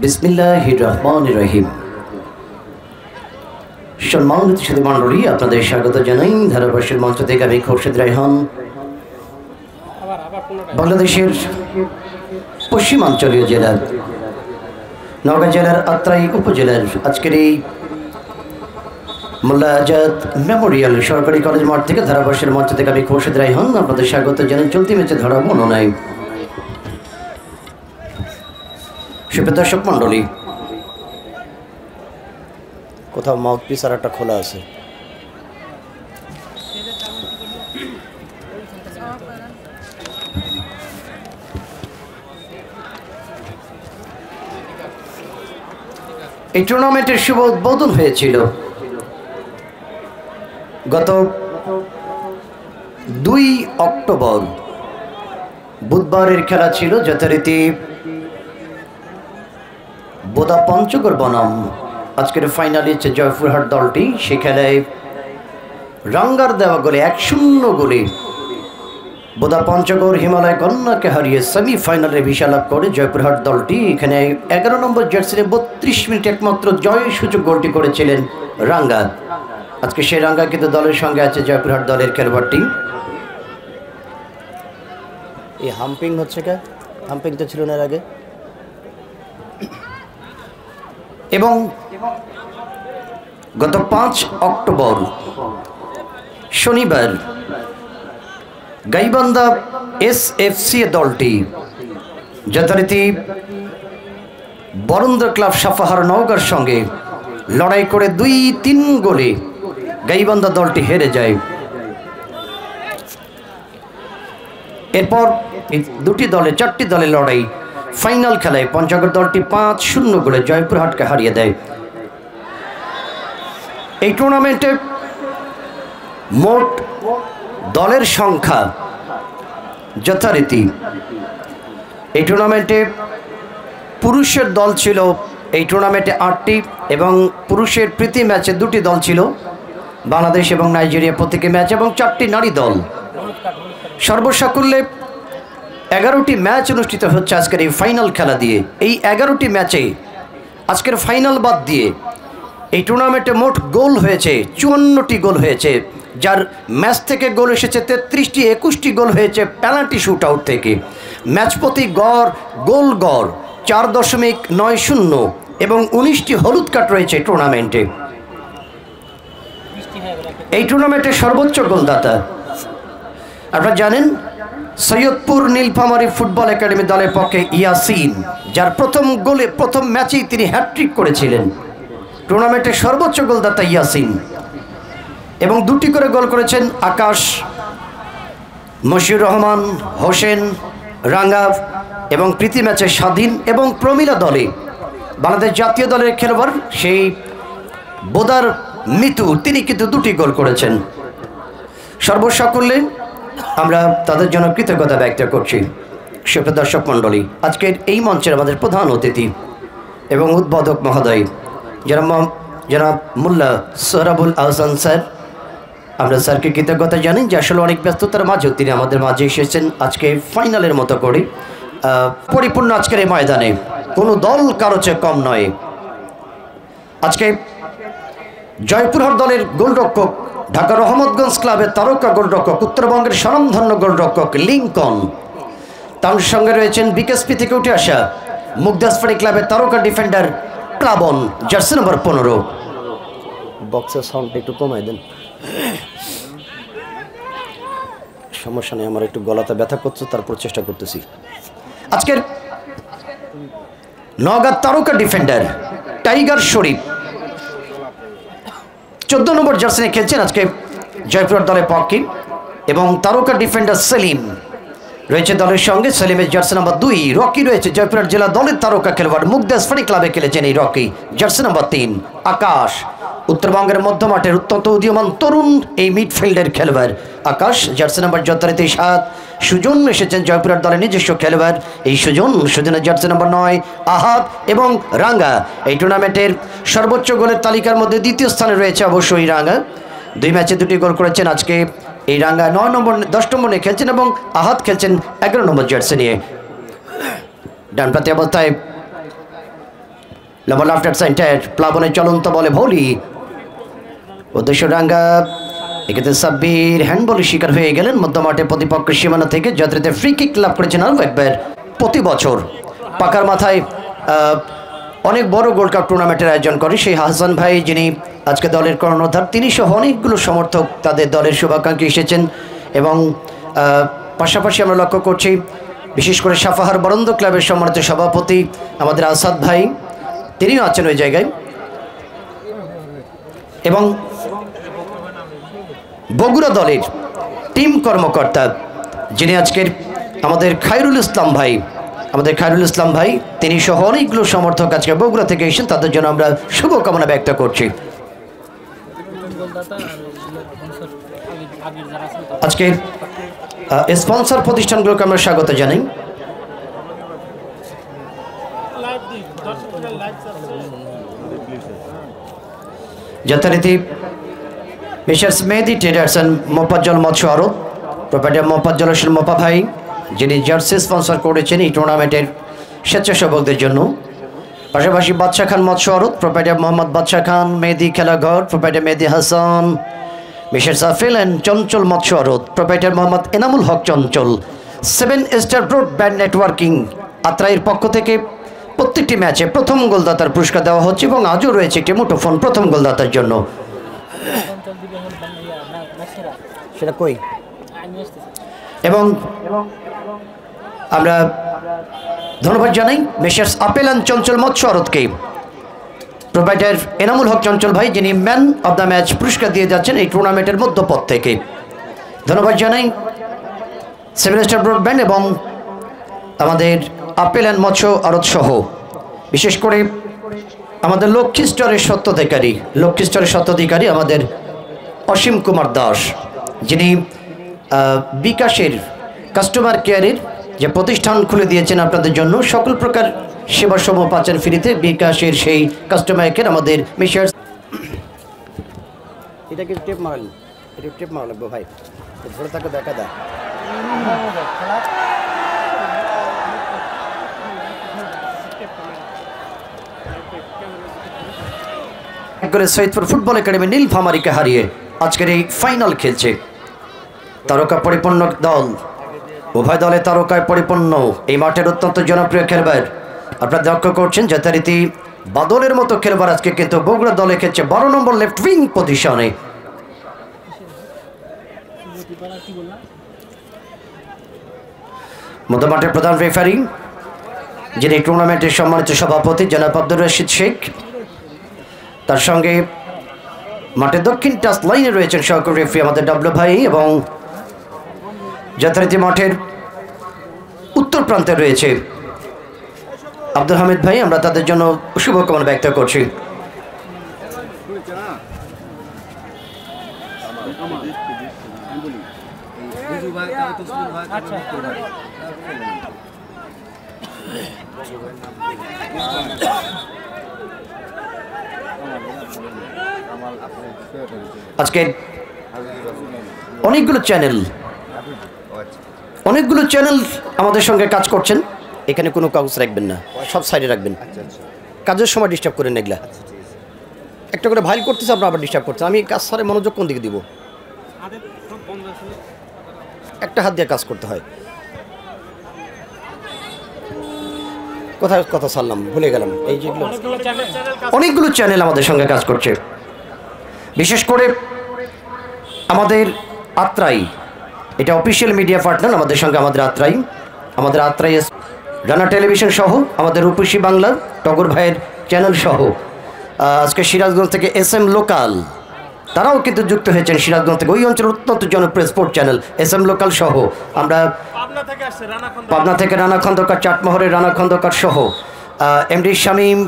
বিসমিল্লাহির রহমানির রহিম। সম্মানিত সুধী মণ্ডলী, আপনাদের স্বাগত জানাই ধারাভাষ্যের মঞ্চ থেকে। আমি খোরশেদ রায়হান, বাংলাদেশের পশ্চিমাঞ্চলীয় জেলার নওগাঁ জেলার আত্রাই উপজেলার আজকের এই মোল্লা আজাদ মেমোরিয়াল সরকারি কলেজ মাঠ থেকে ধারাভাষ্যের মঞ্চ থেকে আমি খোরশেদ রায়হান আপনাদের স্বাগত জানাই। চলতি ম্যাচে ধরা মনোনয় সুপ্রিয় দর্শক মণ্ডলী, কোথাও মাউথ পিস আর একটা খোলা আছে। এই টুর্নামেন্টের শুভ উদ্বোধন হয়েছিল গত 2 অক্টোবর বুধবারের খেলা ছিল যথারীতি বোদা পঞ্চগড় বনাম। আজকের ফাইনালে হচ্ছে জয়পুরহাট দলটি। সে খেলায় রাঙ্গার দেওয়া গোলে 1-0 গোলে বোদা পঞ্চগড় হিমালয় কন্যাকে হারিয়ে সেমিফাইনালে ভিসা লাভ করে জয়পুরহাট দলটি। এখানে 11 নম্বর জার্সিতে 32 মিনিট একমাত্র জয় সূচক গোলটি করেছিলেন রাঙ্গা। আজকে সেই রাঙ্গা কিন্তু দলের সঙ্গে আছে জয়পুরহাট দলের খেলোয়াড়টি। এই হাম্পিং হচ্ছে কে? হাম্পিং তো ছিল না এর আগে। এবং গত 5 অক্টোবর শনিবার গাইবান্ধা SFC দলটি যথারীতি বরেন্দ্র ক্লাব সাফাহার নওগাঁর সঙ্গে লড়াই করে 2-3 গোলে গাইবান্ধা দলটি হেরে যায়। এরপর দুটি দলে 4টি দলে লড়াই, ফাইনাল খেলায় পঞ্চগড় দলটি 5-0 গোলে জয়পুরহাটকে হারিয়ে দেয়। এই টুর্নামেন্টে মোট দলের সংখ্যা যথারীতি এই টুর্নামেন্টে পুরুষের দল ছিল এই টুর্নামেন্টে 8টি এবং পুরুষের প্রীতি ম্যাচে 2টি দল ছিল, বাংলাদেশ এবং নাইজেরিয়া প্রত্যেকে ম্যাচ, এবং 4টি নারী দল। সর্বসাকুল্যে 11টি ম্যাচ অনুষ্ঠিত হচ্ছে আজকের এই ফাইনাল খেলা দিয়ে। এই 11টি ম্যাচে আজকের ফাইনাল বাদ দিয়ে এই টুর্নামেন্টে মোট গোল হয়েছে 54টি গোল হয়েছে, যার ম্যাচ থেকে গোল এসেছে 33টি, 21টি গোল হয়েছে পেনাল্টি শুট আউট থেকে। ম্যাচ প্রতি গড় 4.90 এবং 19টি হলুদ কার্ড রয়েছে টুর্নামেন্টে। এই টুর্নামেন্টের সর্বোচ্চ গোলদাতা আপনারা জানেন, সৈয়দপুর নীলফামারী ফুটবল একাডেমি দলের পক্ষে ইয়াসিন, যার প্রথম ম্যাচেই তিনি হ্যাটট্রিক করেছিলেন। টুর্নামেন্টের সর্বোচ্চ গোলদাতা ইয়াসিন, এবং 2টি করে গোল করেছেন আকাশ, মশিউর রহমান, হোসেন, রাঙ্গা এবং প্রীতি ম্যাচে স্বাধীন এবং প্রমিলা দলে বাংলাদেশ জাতীয় দলের খেলোয়াড় সেই বোদার মিতু, তিনি কিন্তু 2টি গোল করেছেন। সর্বসাকুল্যে আমরা তাদের জন্য কৃতজ্ঞতা ব্যক্ত করছি। সুপ্রিয় দর্শক মণ্ডলী, আজকের এই মঞ্চের আমাদের প্রধান অতিথি এবং উদ্বোধক মহোদয় জনাব মোল্লা সোহরাবুল আহসান স্যার, আমরা স্যারকে কৃতজ্ঞতা জানি যে আসলে অনেক ব্যস্ততার মাঝেও তিনি আমাদের মাঝে এসেছেন আজকে ফাইনালের মতো করে। পরিপূর্ণ আজকের এই ময়দানে কোনো দল কারো চেয়ে কম নয়। আজকে জয়পুরহাট দলের গোলরক্ষক, ঢাকা রহমতগঞ্জ ক্লাবের তারকা গোলরক্ষক, উত্তরবঙ্গের স্বনামধন্য গোলরক্ষক লিঙ্কন, তার সঙ্গে রয়েছেন বিকেএসপি থেকে উঠে আসা মুগদাসপাড়ি ক্লাবের তারকা ডিফেন্ডার প্লাবন, জার্সি নম্বর 15। বক্সের সাউন্ডটা একটু কমাই দেন, সমস্যা নেই, আমার একটু গলাতে ব্যথা করছে, তারপর চেষ্টা করতেছি। আজকের নওগাঁ তারকা ডিফেন্ডার টাইগার শরীফ 14 নম্বর জার্সি নিয়ে খেলছেন আজকে জয়পুরহাট দলের পক্ষে, এবং তারকা ডিফেন্ডার সেলিম রয়েছে দলের সঙ্গে। সেলিমের জার্সি নম্বর 2। রকি রয়েছে জয়পুরহাট জেলা দলের তারকা খেলোয়াড়, মুগদাসপাড়ি ক্লাবে খেলেছেন এই রকি, জার্সি নম্বর 3। আকাশ উত্তরবঙ্গের মধ্যমাঠের অত্যন্ত উদীয়মান তরুণ এই মিডফিল্ডের খেলোয়াড় আকাশ, জার্সি নম্বর যথারীতি 7। সুজন এসেছেন জয়পুরহাট দলের নিজস্ব খেলোয়াড়, এই সুজনের জার্সি নম্বর 9। আহাদ এবং রাঙ্গা এই টুর্নামেন্টের সর্বোচ্চ গোলের তালিকার মধ্যে 2য় স্থানে রয়েছে অবশ্যই রাঙ্গা। 2 ম্যাচে 2টি গোল করেছেন আজকে এই রাঙ্গা। 9 নম্বর 10 নম্বর নিয়ে খেলছেন এবং আহাদ খেলছেন 11 নম্বর জার্সি নিয়ে। ডানপ্রান্তে অবস্থায় লম্বা লেফট সেন্টার প্লাবনের চলন্ত বলে ভলি উদ্দেশ্যডাঙ্গা এক্ষেত্রে সাব্বির হ্যান্ডবলের শিকার হয়ে গেলেন মধ্যমাঠে প্রতিপক্ষের সীমানা থেকে যাত্রীতে ফ্রি কিক লাভ করেছেন আরও একবার। প্রতি বছর পাকার মাথায় অনেক বড় গোল্ড কাপ টুর্নামেন্টের আয়োজন করে সেই হাসান ভাই, যিনি আজকে দলের কর্ণধার, তিনি সহ অনেকগুলো সমর্থক তাদের দলের শুভাকাঙ্ক্ষী এসেছেন। এবং পাশাপাশি আমরা লক্ষ্য করছি বিশেষ করে সাফাহার বরন্দ ক্লাবের সম্মানিত সভাপতি আমাদের আসাদ ভাই, তিনিও আছেন ওই জায়গায়। এবং বগুড়া দলের টিম কর্মকর্তা যিনি আজকের আমাদের খায়রুল ইসলাম ভাই, তিনি সহ অনেকগুলো সমর্থক আজকে বগুড়া থেকে এসেছেন, তাদের জন্য আমরা শুভকামনা ব্যক্ত করছি। আজকে স্পন্সর প্রতিষ্ঠানগুলোকে আমরা স্বাগত জানাই। যথারীতি মিশার্স মেহেদি ট্রেডার্স অ্যান্ড মোফাজ্জল মৎস্য আড়ত, প্রোপাইটার মোফাজ্জল হোসেন মোফা ভাই, যিনি জার্সি স্পন্সর করেছেন এই টুর্নামেন্টের স্বেচ্ছাসেবকদের জন্য। পাশাপাশি বাদশা খান মৎস্য আড়ত, প্রোপাইটার মোহাম্মদ বাদশা খান, মেহেদি খেলাঘর, প্রোপাইটার মেহেদি হাসান, মিশার সাফিল অ্যান্ড চঞ্চল মৎস্য আড়ত, proprietor Mohammad Enamul Haque Chanchal. 7 star broadband networking আত্রাইয়ের পক্ষ থেকে প্রত্যেকটি ম্যাচে প্রথম গোলদাতার পুরস্কার দেওয়া হচ্ছে এবং আজও রয়েছে একটি মুঠোফোন প্রথম গোলদাতার জন্য। সেটা কই? এবং আমরা ধন্যবাদ জানাই মিশার্স আপেল অ্যান্ড চঞ্চল মৎস্য আড়তকে, প্রোভাইডার এনামুল হক চঞ্চল ভাই, যিনি ম্যান অব দ্য ম্যাচ পুরস্কার দিয়ে যাচ্ছেন এই টুর্নামেন্টের মধ্যপথ থেকে। ধন্যবাদ জানাই 7 স্টার ব্রডব্যান্ড এবং আমাদের আপেল অ্যান্ড মৎস্য আড়ত সহ বিশেষ করে আমাদের লক্ষ্মী স্টোরের সত্ত্বাধিকারী আমাদের অসীম কুমার দাস, যিনি বিকাশের কাস্টমার কেয়ারের যে প্রতিষ্ঠান খুলে দিয়েছেন আপনাদের জন্য, সকল প্রকার সেবাসমূহ পাচ্ছেন ফ্রিতে বিকাশের সেই কাস্টমার কেয়ার আমাদের মিশার্স। এটাকে টেপ মারা লাগবে ভাই, ধরে তাকে দেখা দেয় করে সৈয়দপুর ফুটবল একাডেমি নীলফামারীকে হারিয়ে আজকের এই ফাইনাল খেলছে। তারকা পরিপূর্ণ দল, উভয় দলে তারকায় পরিপূর্ণ এই মাঠের অত্যন্ত জনপ্রিয় খেলোয়াড় আপনারা লক্ষ্য করছেন। যথারীতি বাদলের মতো খেলোয়াড় আজকে কিন্তু বগুড়া দলে খেলছে 12 নম্বর লেফট উইং পজিশনে। মধ্যমাঠের প্রধান রেফারি যিনি টুর্নামেন্টের সম্মানিত সভাপতি জনাব আব্দুর রশিদ শেখ, তার সঙ্গে মাঠের দক্ষিণ টাচ লাইনে রয়েছেন সহকারী রেফারি আমাদের ডাবলু ভাই, এবং যথারীতি মাঠের উত্তর প্রান্তে রয়েছে আব্দুল হামিদ ভাই, আমরা তাদের জন্য শুভকামনা ব্যক্ত করছি। আজকে অনেকগুলো চ্যানেল আমাদের সঙ্গে কাজ করছেন, এখানে কোনো কাগজ রাখবেন না, সব সাইডে রাখবেন, কাজের সময় ডিস্টার্ব করেন এগুলা। একটা করে ভাইল করতেছে, আপনার আবার ডিস্টার্ব করছেন। আমি কাজ সারে মনোযোগ কোন দিকে দিব? একটা হাত দিয়ে কাজ করতে হয়। কোথায় কথা সারলাম, ভুলে গেলাম। এই যেগুলো অনেকগুলো চ্যানেল আমাদের সঙ্গে কাজ করছে, বিশেষ করে আমাদের আত্রাই, এটা অফিসিয়াল মিডিয়া পার্টনার আমাদের সঙ্গে, আমাদের আত্রাই রানা টেলিভিশন সহ আমাদের রূপসী বাংলা টগর ভাইয়ের চ্যানেল সহ আজকে সিরাজগঞ্জ থেকে SM লোকাল, তারাও কিন্তু যুক্ত হয়েছেন সিরাজগঞ্জ থেকে, ওই অঞ্চলের অত্যন্ত জনপ্রিয় স্পোর্ট চ্যানেল SM লোকাল সহ। আমরা পাবনা থেকে রানা খন্দকার, চাটমোহরের রানা খন্দকার সহ MD শামীম,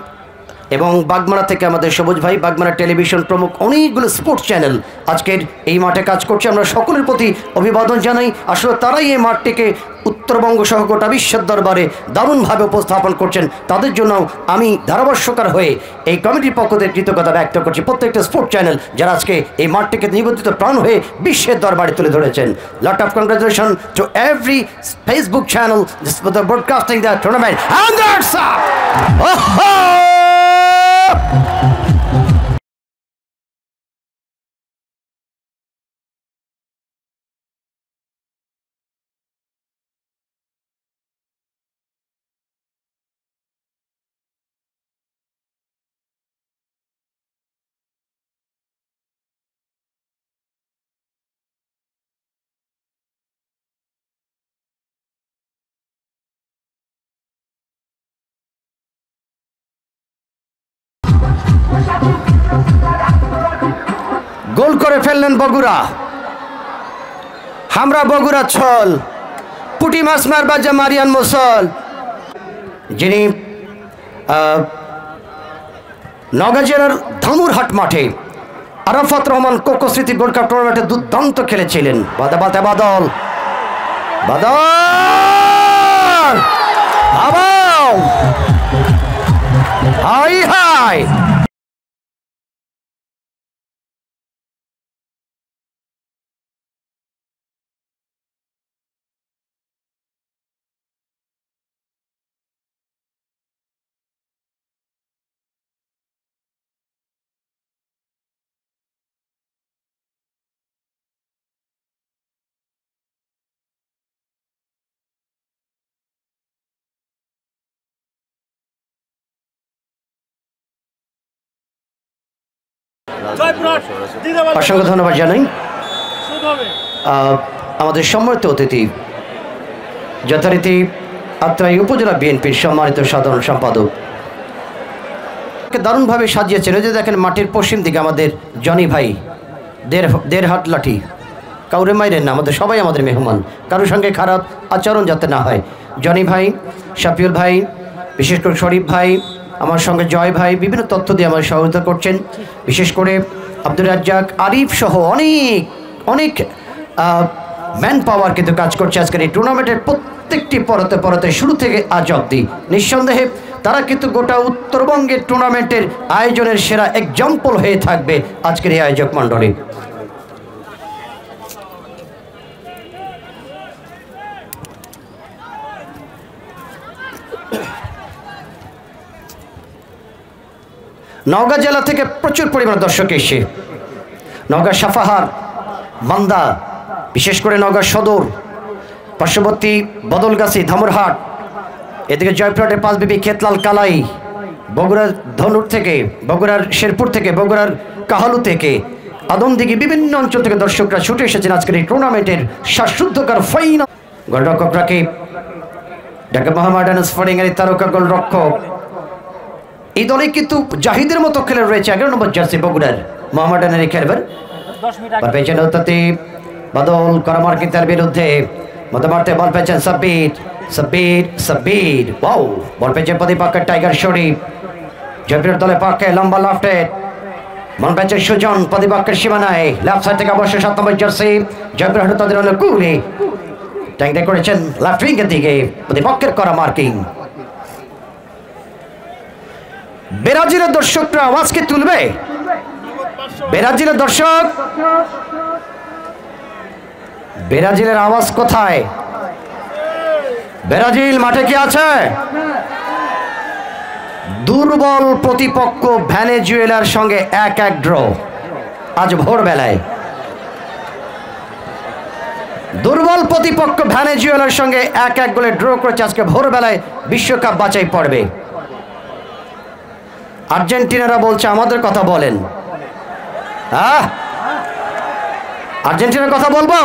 এবং বাগমারা থেকে আমাদের সবুজ ভাই, বাগমারা টেলিভিশন প্রমুখ অনেকগুলো স্পোর্টস চ্যানেল আজকের এই মাঠে কাজ করছে। আমরা সকলের প্রতি অভিবাদন জানাই। আসলে তারাই এই মাঠটিকে উত্তরবঙ্গ সহ গোটা বিশ্বের দরবারে দারুণভাবে উপস্থাপন করছেন। তাদের জন্য আমি ধারাভাষ্যকার হয়ে এই কমিটির পক্ষ থেকে কৃতজ্ঞতা ব্যক্ত করছি। প্রত্যেকটা স্পোর্টস চ্যানেল যারা আজকে এই মাঠটিকে নিবেদিত প্রাণ হয়ে বিশ্বের দরবারে তুলে ধরেছেন। Lot of congratulation to every Facebook channel broadcasting the tournament. Goal করে ফেললেন বগুড়া। হামরা বগুড়া ছল পুটি মাছ মারবার যে মারিয়ান মুসল, যিনি নওগাঁ জেলার ধামুরহাট মাঠে আরাফাত রহমান কোকো স্মৃতি গোল্ড কাপ টুর্নামেন্টে দুর্দান্ত খেলেছিলেন। বাদল বাদল হাই হাই অসংখ্য ধন্যবাদ জানাই আমাদের সম্মানিত অতিথি যথারীতি আত্রাই উপজেলা বিএনপির সম্মানিত সাধারণ সম্পাদক দারুণভাবে সাজিয়েছেন। ওই যে দেখেন মাটির পশ্চিম দিকে আমাদের জনি ভাই দেড় হাত লাঠি, কাউরে মাইরেন না, আমাদের সবাই আমাদের মেহমান, কারোর সঙ্গে খারাপ আচরণ যাতে না হয়। জনি ভাই, শাফিউল ভাই, বিশেষ করে শরীফ ভাই, আমার সঙ্গে জয় ভাই বিভিন্ন তথ্য দিয়ে আমার সহযোগিতা করছেন। বিশেষ করে আব্দুর রাজ্জাক, আরিফ সহ অনেক অনেক ম্যান পাওয়ার কিন্তু কাজ করছে আজকের এই টুর্নামেন্টের প্রত্যেকটি পরতে শুরু থেকে আজ অবধি। নিঃসন্দেহে তারা কিন্তু গোটা উত্তরবঙ্গের টুর্নামেন্টের আয়োজনের সেরা এক্সাম্পল হয়ে থাকবে আজকের এই আয়োজক মণ্ডলী। নওগাঁ জেলা থেকে প্রচুর পরিমাণ দর্শক এসে নওগাঁ সাফাহার, বান্দা, বিশেষ করে নওগাঁ সদর, পার্শ্ববর্তী বদলগাছি, ধামুরহাট, এদিকে জয়পুরহাটের পাঁচবিবি, খেতলাল, কালাই, বগুড়ার ধনুর থেকে, বগুড়ার শেরপুর থেকে, বগুড়ার কাহালু থেকে, আদমদিঘি বিভিন্ন অঞ্চল থেকে দর্শকরা ছুটে এসেছেন আজকের এই টুর্নামেন্টের শ্বাসরুদ্ধকর ফাইনাল। গোলরক্ষক রাকিব, ঢাকা মোহামেডান স্পোর্টিং-এর তারকা গোলরক্ষক। এই দলে কিন্তু জাহিদের মতো খেলে রয়েছে 11 নম্বর জার্সি বগুড়ার মোহামেডানের খেলবেন পেয়েছেন অত্যতি বাদল করামার্কি তার বিরুদ্ধে মধ্যে মারতে বল পেয়েছেন সাব্বির ওয়াও বল পেয়েছেন প্রতিপক্ষের টাইগার শরীফ। জয়পুরের দলে পক্ষে লম্বা লাফটে বল পেয়েছেন সুজন প্রতিপক্ষের সীমানায় লেফট সাইড থেকে অবশ্য 7 নম্বর জার্সি জয়পুর তাদের হলো কুলি ট্যাংডে করেছেন লেফট উইং এর দিকে প্রতিপক্ষের করা মার্কিং। ব্রাজিলের দর্শকরা আওয়াজকে তুলবে। ব্রাজিলের দর্শক, ব্রাজিলের আওয়াজ কোথায়? ব্রাজিল মাঠে কি আছে? দুর্বল প্রতিপক্ষ ভেনেজুয়েলার সঙ্গে 1-1 ড্র আজ ভোরবেলায়। দুর্বল প্রতিপক্ষ ভেনেজুয়েলার সঙ্গে 1-1 গোলে ড্র করেছে আজকে ভোরবেলায় বিশ্বকাপ বাছাই পড়বে। আর্জেন্টিনারা বলছে আমাদের কথা বলেন। আর্জেন্টিনার কথা বলবো?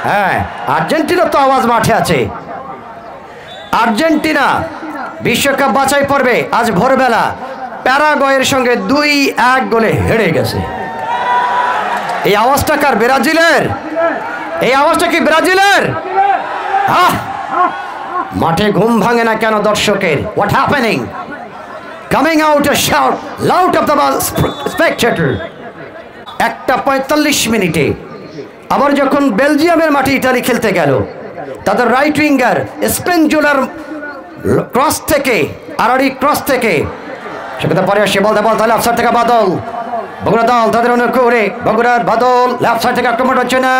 হ্যাঁ, আর্জেন্টিনার তো আওয়াজ মাঠে আছে। আর্জেন্টিনা বিশ্বকাপ বাছাই পড়বে আজ ভোরবেলা প্যারাগুয়ের সঙ্গে 2-1 গোলে হেরে গেছে। এই আওয়াজটা কার? ব্রাজিলের। এই আওয়াজটা কি ব্রাজিলের? মাঠে ঘুম ভাঙে না কেন দর্শকের? What happening? Coming out a shout loud of the spectator. 1:45 মিনিটে আবার যখন বেলজিয়ামের মাঠে ইতালি খেলতে গেল তাদের রাইট উইঙ্গার স্পেনজোলার ক্রস থেকে আরারি ক্রস থেকে সেখানে পরে আসে বল তাহলে অফসাইড থেকে বাদল বগুড়া দল তাদের অনুকূলে বগুড়ার বাদল লেফট সাইড থেকে আক্রমণ হচ্ছে না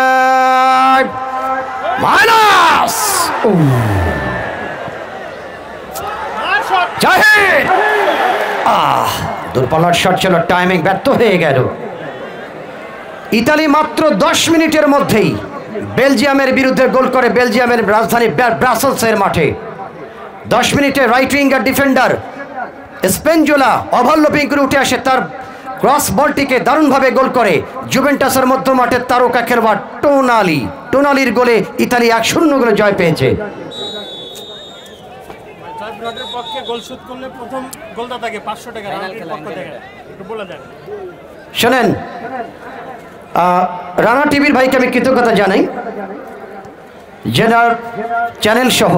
মাইনাস জাহিদ দূরপাল্লার শট ছিল, টাইমিং ব্যর্থ হয়ে গেল। ইতালি মাত্র 10 মিনিটের মধ্যেই বেলজিয়ামের বিরুদ্ধে গোল করে বেলজিয়ামের রাজধানী ব্রাসেলসের মাঠে। 10 মিনিটে রাইট উইঙ্গার ডিফেন্ডার স্পেনজোলা ওভারল্যাপিং করে উঠে আসে, তার ক্রস বলটিকে দারুণভাবে গোল করে জুভেন্টাসের মধ্যমাঠের তারকা খেলোয়াড় টোনালির গোলে ইতালি 1-0 গোলে জয় পেয়েছে। শোনেন, রানা টিভির ভাইকে আমি কৃতজ্ঞতা জানাই, জেনার চ্যানেল সহ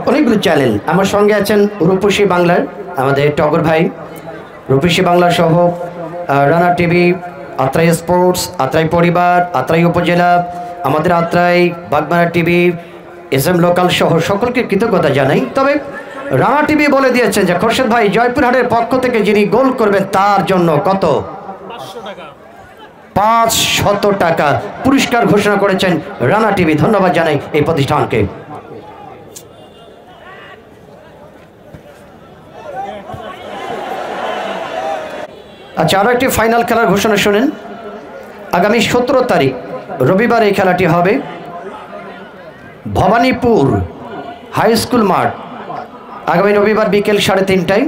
অনেকগুলো চ্যানেল আমার সঙ্গে আছেন। রূপসী বাংলার আমাদের টগর ভাই, রূপসী বাংলা সহ রানা টিভি, আত্রাই স্পোর্টস, আত্রাই পরিবার, আত্রাই উপজেলা, আমাদের Atrai Bagmara TV, SM local সহ সকলকে কৃতজ্ঞতা জানাই। তবে রানা টিভি বলে দিয়েছেন যে খোরশেদ ভাই জয়পুরহাটের পক্ষ থেকে যিনি গোল করবেন তার জন্য কত 500 টাকা পুরস্কার ঘোষণা করেছেন রানা টিভি। ধন্যবাদ জানাই এই প্রতিষ্ঠানকে। আচ্ছা, আরো একটি ফাইনাল খেলার ঘোষণা শুনেন। আগামী 17 তারিখ রবিবার এই খেলাটি হবে ভবানীপুর হাই স্কুল মাঠ। আগামী রবিবার বিকেল 3:30টায়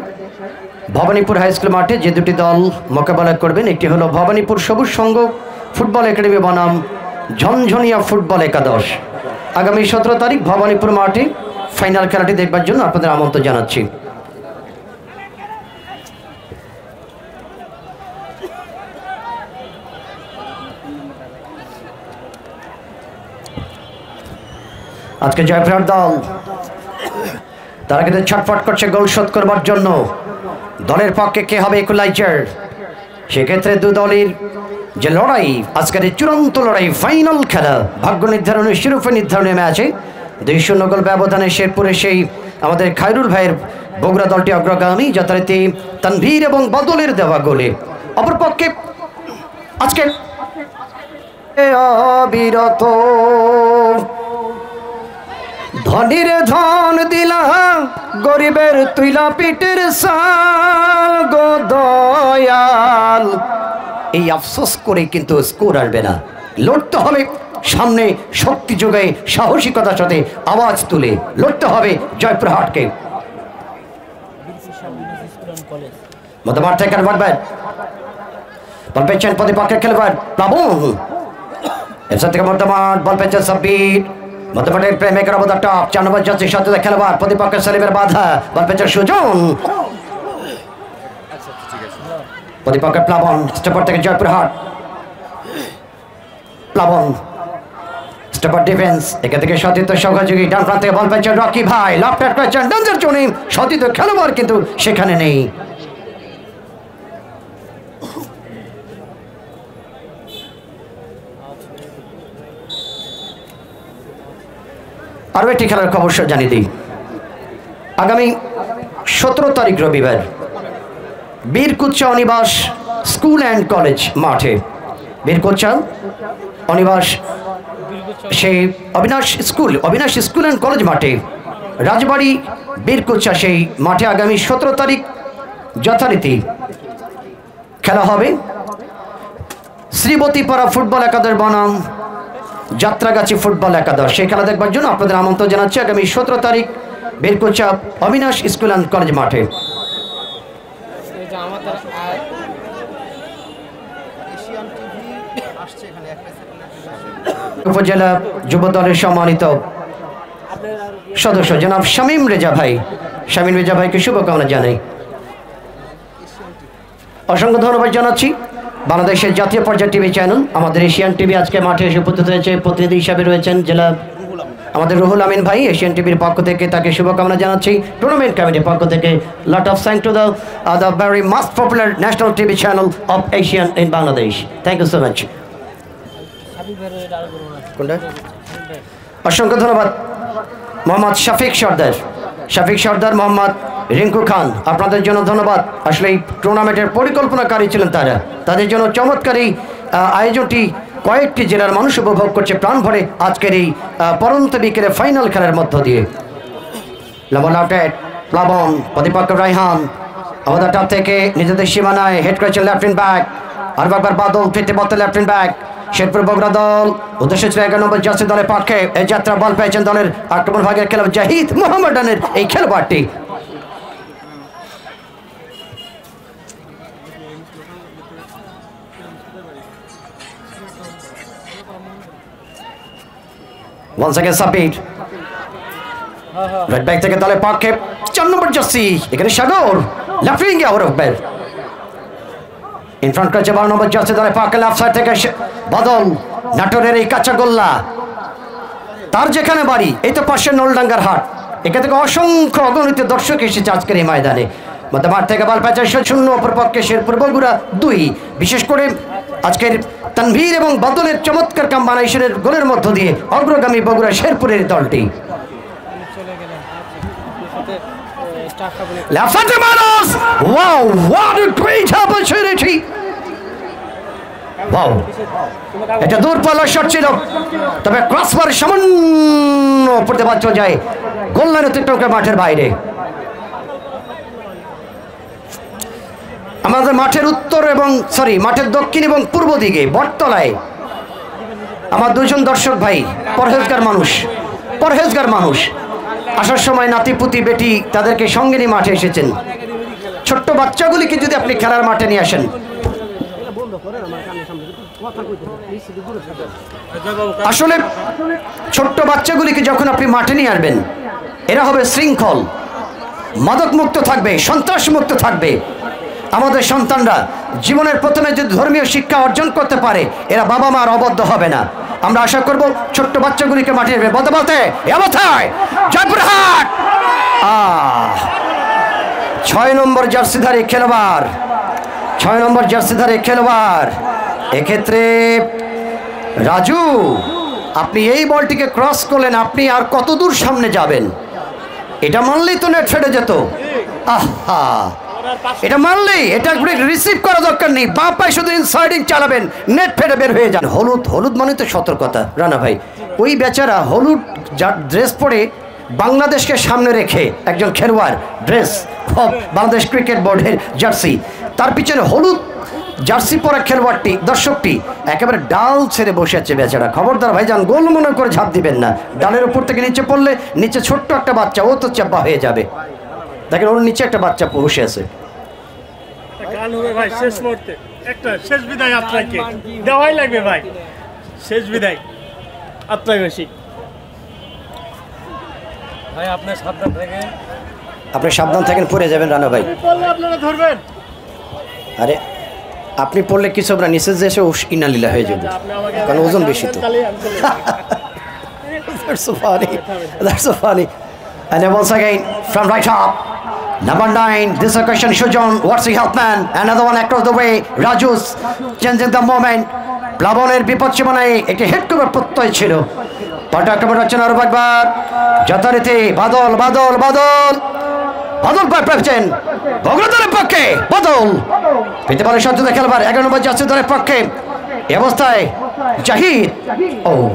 ভবানীপুর হাই স্কুল মাঠে যে দুটি দল মোকাবেলা করবেন, একটি হলো ভবানীপুর সবুজ সংঘ ফুটবল একাডেমি বনাম ঝনঝনিয়া ফুটবল একাদশ। আগামী 17 তারিখ ভবানীপুর মাঠে ফাইনাল খেলাটি দেখবার জন্য আপনাদের আমন্ত্রণ জানাচ্ছি। আজকে জয়পুরহাট দল তারা কিন্তু ছটফট করছে গোল শোধ করবার জন্য। দলের পক্ষে কে হবে ইকুয়ালাইজার, সেক্ষেত্রে দু দলের যে লড়াই, আজকের চূড়ান্ত লড়াই, ফাইনাল খেলা, ভাগ্য নির্ধারণের শিরোপা নির্ধারণের ম্যাচে 2-0 গোল ব্যবধানে শেরপুরে সেই আমাদের খায়রুল ভাইয়ের বগুড়া দলটি অগ্রগামী, যথারীতি তানভীর এবং বদলের দেওয়া গোলে। অপরপক্ষে আজকে অবিরত ধনীর ধন দিলাম, গরিবের তুইলা পিটের সাল গো দয়াল। এই আফসোস করে কিন্তু স্কোর আসবে না, লড়তে হবে সামনে, শক্তি যোগায় সাহসিকতার সাথে আওয়াজ তুলে লড়তে হবে জয়পুরহাটকে। মধ্যমাঠ থেকে বল পেয়েছেন প্রতিপক্ষের খেলোয়াড় প্লাবন, এরপর থেকে মধ্যমাঠ বল পেয়েছেন সাব্বির, মধ্যমাঠের প্রেমিকের অবদান টপ 4 নম্বর জার্সি সাথে খেলোয়াড়, প্রতিপক্ষের সেলিমের বাধা, বল পেয়েছেন সুজন, প্রতিপক্ষের প্লাবন, স্টেপার থেকে জয়পুরহাট, প্লাবন স্টেপার ডিফেন্স, এখান থেকে সতীর্থ সহযোগী ডান প্রান্ত থেকে বল পেয়েছেন রকি ভাই, লাভ প্যাট করেছেন ডেঞ্জার জোনে, সতীর্থ খেলোয়াড় কিন্তু সেখানে নেই। আরও একটি খেলার খবর জানিয়ে দিই। আগামী 17 তারিখ রবিবার বীরকুচ্চা অনিবাস স্কুল অ্যান্ড কলেজ মাঠে, বীরকুচ্চা অনিবাস সেই অবিনাশ স্কুল অ্যান্ড কলেজ মাঠে, রাজবাড়ি বীরকুচ্চা সেই মাঠে আগামী 17 তারিখ যথারীতি খেলা হবে শ্রীবতীপাড়া ফুটবল একাদশ বনাম যাত্রাগাছি ফুটবল একাদশ। সেই খেলা দেখবার জন্য আপনাদের আমন্ত্রণ জানাচ্ছি আগামী 17 তারিখ বীরকুচ্চা অবিনাশ স্কুল অ্যান্ড কলেজ মাঠে। উপজেলা যুব দলের সম্মানিত সদস্য জনাব শামীম রেজা ভাইকে শুভকামনা জানাই, অসংখ্য ধন্যবাদ জানাচ্ছি। বাংলাদেশের জাতীয় পর্যায়ের টিভি চ্যানেল আমাদের এশিয়ান টিভি আজকে মাঠে এসে উপস্থিত হয়েছে, প্রতিনিধি হিসাবে রয়েছেন জেলা আমাদের রুহুল আমিন ভাই, এশিয়ান টিভির পক্ষ থেকে তাকে শুভকামনা জানাচ্ছি। টুর্নামেন্ট কমিটির পক্ষ থেকে lot of thank to the very most popular national TV channel of Asian in Bangladesh. Thank you so much. অসংখ্য ধন্যবাদ মোহাম্মদ শফিক সর্দার, মোহাম্মদ রিঙ্কু খান, আপনাদের জন্য ধন্যবাদ। আসলে এই টুর্নামেন্টের পরিকল্পনাকারী ছিলেন তারা, তাদের জন্য চমৎকার এই আয়োজনটি কয়েকটি জেলার মানুষ উপভোগ করছে প্রাণ ভরে আজকের এই পরন্ত বিকেলে ফাইনাল খেলার মধ্য দিয়ে। প্লাবন প্রতিপক্ষ রায়হান, আমাদের টাপ থেকে নিজেদের সীমানায় হেড করেছেন লেফটেন্ট ব্যাক আর একবার বাদল ফিরতে বলতে লেফটেন্ট ব্যাক শেরপুর বগুড়া দল উদ্দেশ্য ছিল 11 নম্বর জার্সি দলের পক্ষে এই যাত্রা বল পেয়েছেন দলের আক্রমণ ভাগের খেলোয়াড় জাহিদ মোহাম্মদানের এই খেলোয়াড়টি once again submit right back থেকে দলের পক্ষে 4 নম্বর জার্সি এখানে সাগর লেফট উইঙ্গে out of ball in front করেছে 12 নম্বর জার্সি দলের পক্ষে লেফট সাইড থেকে বাদল নাটোরের এই কাঁচা গোল্লা তার যেখানে বাড়ি এই তো পাশে নলডাঙ্গার হাট এখান থেকে অসংখ্য অগণিত দর্শক এসেছে আজকের এই ময়দানে মধ্যে মাঠ থেকে বল পেয়েছে 0 অপর পক্ষে শেরপুর বগুড়া 2 বিশেষ করে আজকের তানভীর এবং বাদলের চমৎকার কম্বিনেশনের গোলের মধ্য দিয়ে অগ্রগামী বগুড়া শেরপুরের দলটি Left-handed Manos! Wow, what a great opportunity! Wow! এটা দূরপাল্লার শট ছিল তবে ক্রসবার সামান্য প্রতিবাদ চলে যায় গোল লাইন অতিক্রম করে মাঠের বাইরে আমাদের মাঠের উত্তর এবং মাঠের দক্ষিণ এবং পূর্ব দিকে বটতলায় আমার দুজন দর্শক ভাই পরহেজগার মানুষ আসার সময় নাতিপুতি বেটি তাদেরকে সঙ্গে নিয়ে মাঠে এসেছেন ছোট্ট বাচ্চাগুলিকে যদি আপনি খেলার মাঠে নিয়ে আসেন আসলে ছোট্ট বাচ্চাগুলিকে যখন আপনি মাঠে নিয়ে আসবেন এরা হবে শৃঙ্খল মাদক মুক্ত থাকবে সন্ত্রাস মুক্ত থাকবে আমাদের সন্তানরা জীবনের প্রথমে যদি ধর্মীয় শিক্ষা অর্জন করতে পারে এরা বাবা মার অবদ্ধ হবে না আমরা আশা করব ছোট্ট বাচ্চাগুলিকে মাঠে বলতে বলতে জয়পুরহাট 6 নম্বর জার্সিধারী খেলোয়াড় এক্ষেত্রে রাজু আপনি এই বলটিকে ক্রস করলেন আপনি আর কত দূর সামনে যাবেন এটা মানলেই তো নেট ফেটে যেত আহা এটা মানলেই এটা রিসিভ করা দরকার নেই বাঁ পায়ে শুধু ইনসাইডিং চালাবেন নেট ফেটে বের হয়ে যান হলুদ মানে তো সতর্কতা রানা ভাই ওই বেচারা হলুদ ড্রেস পরে বাংলাদেশকে সামনে রেখে একজন খেলোয়াড় ড্রেস বাংলাদেশ ক্রিকেট বোর্ডের জার্সি তার পিছনে হলুদ জার্সি পরা খেলোয়াড়টি দর্শকটি একেবারে ডাল ছেড়ে বসে আছে বেচারা খবরদার ভাইজান গোল মনে করে ঝাঁপ দিবেন না ডালের উপর থেকে নিচে পড়লে নিচে ছোট্ট একটা বাচ্চা ও তো চাপা হয়ে যাবে দেখেন ওর নিচে একটা বাচ্চা বসে আছে ভাই শেষ মুহূর্তে একটা শেষ বিদায় আপনাকে দেওয়াই লাগবে ভাই শেষ বিদায় আপনাকে বেশি ভাই আপনার সাবধান থাকেন পড়ে যাবেন রানা ভাই আপনারা ধরবেন আরে আপনি পড়লে কিছু না নিচে যে এসে ইনালীলা হয়ে যাবে কারণ ওজন বেশি তো That's so funny. And then once again from right up number 9 this occasion Shujon what's the help man another one across the way Raju's changing the moment প্লাবনের বিপদ সীমানায় একটি হেড কভার প্রত্যয় ছিল পাল্টা আক্রমণ হচ্ছেন আরো একবার যথারীতি বাদল পার পেয়েছেন বগুড়া দলের পক্ষে বাদল পেতে পারে সজ্জিত খেলোয়াড় 11 নম্বর জার্সি দলের পক্ষে এই অবস্থায় জাহিদ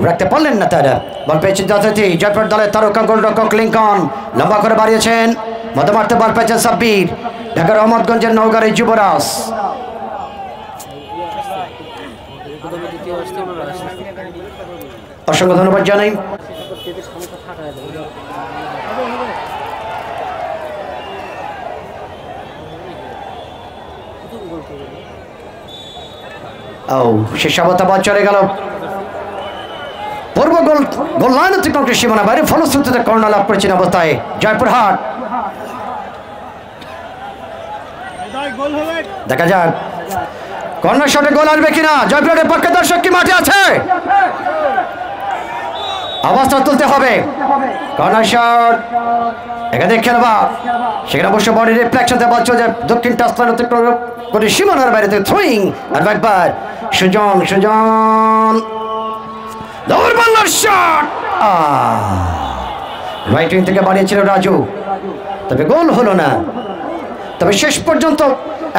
রাখতে পারলেন না তারা বল পেয়েছেন যথারীতি জয়পুর দলের তারকা গোলরক্ষক লিঙ্কন লম্বা করে বাড়িয়েছেন মধ্যমার্থে বল পেয়েছেন সাব্বির ঢাকার রহমতগঞ্জের নওগাঁর যুবরাজ অসংখ্য ধন্যবাদ জানাই শেষাবতা বল চলে গেল পূর্ব গোল লাইন অতিক্রম করে সীমানা বাইরে ফলশ্রুতিতে কর্নার লাভ করেছেন অবস্থায় জয়পুরহাট দেখা যাক কর্নার শটে গোল আসবে কিনা জয়পুরহাটের পক্ষে দর্শক কি মাঠে আছে অবস্থা তুলতে হবে কর্নার শট এখানে খেলবা সেখানে অবশ্য বডি রিফ্লেকশন বল চলে যায় দক্ষিণ টাস্তান অতিক্রম করে সীমানার বাইরে থ্রোয়িং আর একবার সুজন দৌড়বাল্লার শট রাইট উইং থেকে বাড়িয়েছিল রাজু তবে গোল হলো না তবে শেষ পর্যন্ত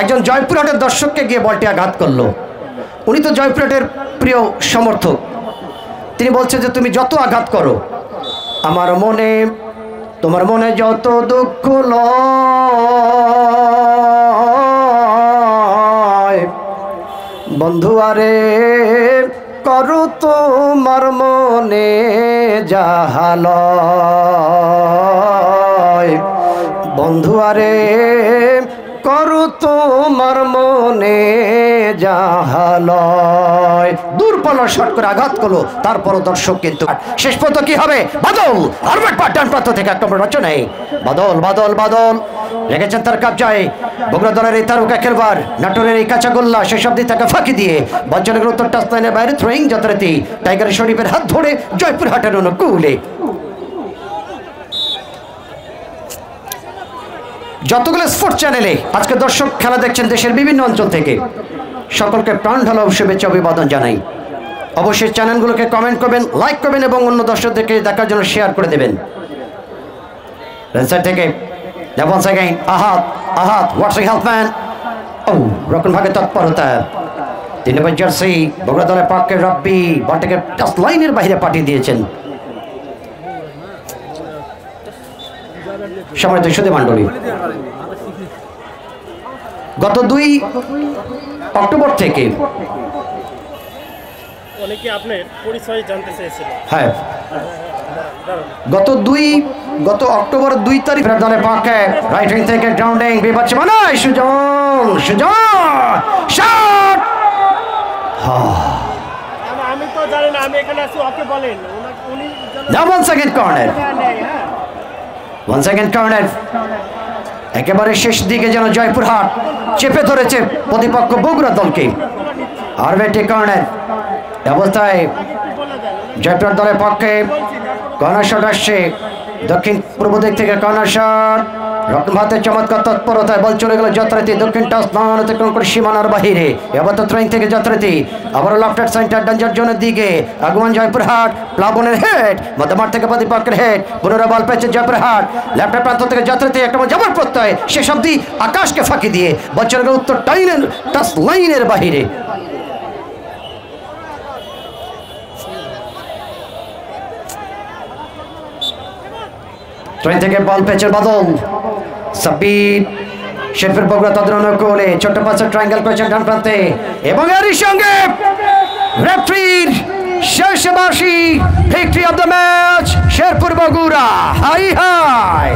একজন জয়পুরহাটের দর্শককে গিয়ে বলটি আঘাত করলো উনি তো জয়পুরহাটের প্রিয় সমর্থক তিনি বলছেন যে তুমি যত আঘাত করো তোমার মনে যত দুঃখ বন্ধু আরে করু তোমার মনে জাহালয়, বন্ধু আরে করু তোমার মনে জাহালয়। দূর পাল্লা শট করে আঘাত করলো, তারপরও দর্শক কিন্তু শেষ পর্যন্ত কি হবে? বাদল হারবার্ট পার ডান প্রান্ত থেকে 1 নম্বর রচনায় বাদল বাদল বাদল রেখেছেন তার কাবজায়। বগুড়া দলের এই তারকা খেলোয়াড় নাটোরের এই কাঁচা গোল্লা শেষ অবধি তাকে ফাঁকি দিয়ে বজ্রনগর উত্তর টাচ লাইনের বাইরে থ্রোয়িং যাত্রাতে টাইগার শরীফের হাত ধরে জয়পুরহাটের অনুকূলে। যতগুলো স্পোর্টস চ্যানেলে আজকে দর্শক খেলা দেখছেন দেশের বিভিন্ন অঞ্চল থেকে, সকলকে প্রাণ ঢালা শুভেচ্ছা অভিবাদন জানাই। অবশ্যই চ্যানেলগুলোকে কমেন্ট করবেন, লাইক করবেন এবং অন্য দর্শকদেরকে দেখার জন্য শেয়ার করে দেবেন। রেনসাইড থেকে once again আহাত আহাত ওয়াটসিং হেল্পম্যান, ও রকম ভাগে তৎপরতা। 3 নম্বর জার্সি বগুড়া দলের পক্ষে রব্বি বলটাকে টাচ লাইনের বাইরে পাঠিয়ে দিয়েছেন। সম্মানিত সুধী মণ্ডলী, গত 2 অক্টোবর থেকে অনেকে আপনার পরিচয় জানতে চেয়েছিলেন। হ্যাঁ, গত অক্টোবর 2 তারিখ দলের পক্ষে রাইট উইং থেকে গ্রাউন্ডিং বিপক্ষে মানে সুজন সুজন শট। আমি তো জানি না, আমি এখানে আছি, ওকে বলেন উনি one second corner, one second corner. একেবারে শেষ দিকে যেন জয়পুরহাট চেপে ধরেছে প্রতিপক্ষ বগুড়া দলকে। আর বেটি কর্নার অবস্থায় জয়পুরহাট দলের পক্ষে কর্নার শট আসছে দক্ষিণ পূর্ব দিক থেকে। কর্নার শট রকম হাতের চমৎকার তৎপরতায় বল চলে গেল যথারীতি দক্ষিণ টাচ লাইন অতিক্রম করে সীমানার বাহিরে। এবার তো থ্রোয়িং থেকে যথারীতি আবারও লেফট সেন্টার ডেঞ্জার জোনের দিকে আগমন জয়পুরহাট। প্লাবনের হেড মধ্যমাঠ থেকে প্রতিপক্ষের হেড, পুনরায় বল পেয়েছে জয়পুরহাট। লেফট প্রান্ত থেকে যথারীতি একটা জবর প্রত্যয়, শেষ অবধি আকাশকে ফাঁকি দিয়ে বল চলে গেল উত্তর টাচ লাইনের বাহিরে। ট্রেন থেকে বল পেয়েছে বাদল সাব্বির শেরপুর বগুড়া তাদের অনুকূলে ছোট্ট পাশে ট্রায়াঙ্গেল করেছেন ডান প্রান্তে এবং এরই সঙ্গে রেফারির শেষ বাঁশি, victory of the match Sherpur Bogura. High high.